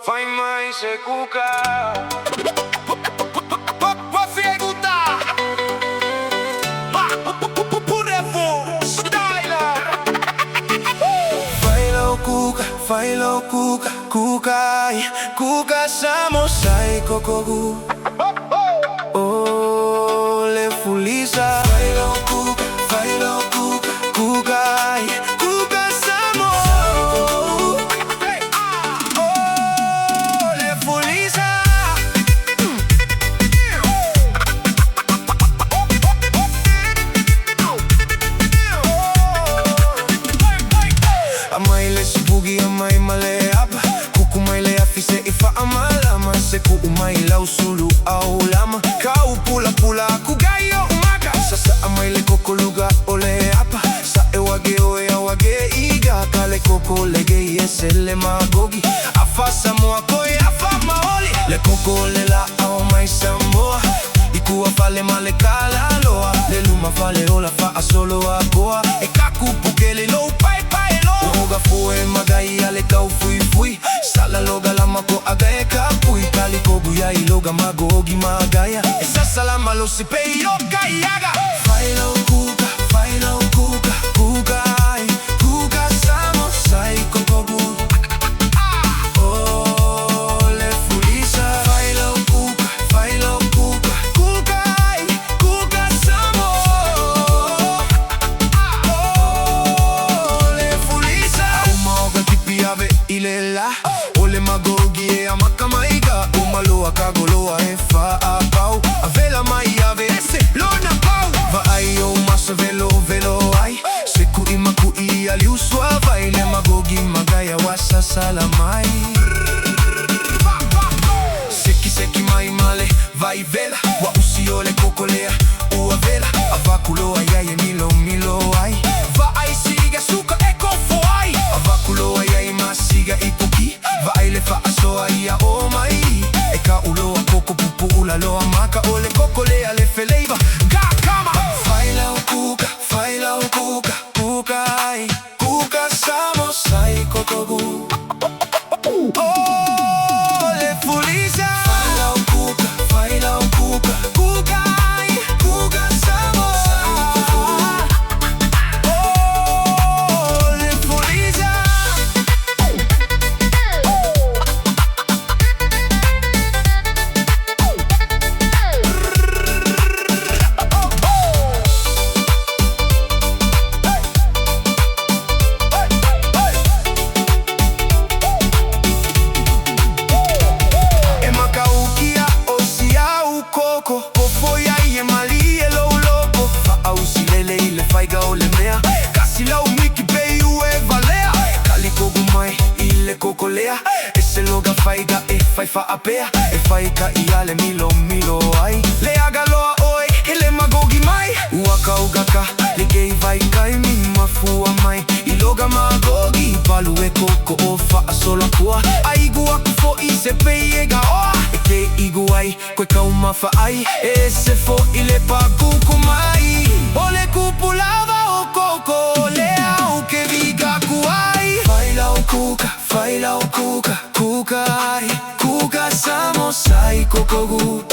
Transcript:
Fai mai se cuca. Failo kuka, kukai, kuka samo sai kokogu. Ole fulisa. Failo kuka, kukai, kuka samo. Ole fulisa. Amai le sibugi, amai male apa. Kuku mai le afise ifa amalama. Se ku umai lau sulu au lama. Kau pula pula aku gayo umaka. Sasa amai le koko luga ole apa. Sa e wage o e wage iga. Kale koko lege yese le magogi. Afa samoa koi afa maoli. Le koko le la au mai samoa. Iku afale male kala loa. Le luma fale ola fa a solo a goa. E kaku pukele lo pai pai lo. Uga fue magai ale kau fui fui. Sala loga lama ko agae kapui. Kali kogu ya iloga magogi magaya. Esa salama lo si peyo kayaga. Failo kuka, kukai. Kuka samo sai kokogu. Ole fulisa. Failo kuka, kukai. Kuka samo. Ole fulisa. Aumaoga tipi ave ilela. Ole magogi e amaka maiga. Umaloa kagoloa e fa a pau. Avela mai ave ese lona pau. Va ai o masa velo ai. Seku imaku i aliuswa vai. Le magogi magaya wasa salamai. Seki mai male vai vela. Wa usiole kokolea ua vela. Avakuloa yae milo ai. Va ai siga suka eko fo ai. Avakuloa yae masiga ipuki. Va ai le fa asoa ia o mai. Eka uloa koko pupu ula loa maka. Ole kokolea le feleiva ga kama. Faila kuka, kukai. Kuka samo sai kokogu. Ole fulisa. Faila kuka, kukai. Kuka samo. Ole fulisa. Pofoia e mali e lo loco. Fa ausilele ile faiga o le mea. Kasi lau miki peiu e valea. Kali kogu mai ile kokolea. Ese loga faiga e fai fa apea. E faika iale milo ai. Le agaloa oi e le magogi mai. Uaka ugaka le gei vai kai mi mafua mai. Iloga magogi palu e koko o fa solo akua. Aigu aku fo i se pei e ga oa. E ke igu ai koe kau mafa ai. E se fo i le pakuku mai. Ole kupulava o koko le au ke viga kuai. Faila o kuka, kukai. Kuka samo sai kokogu.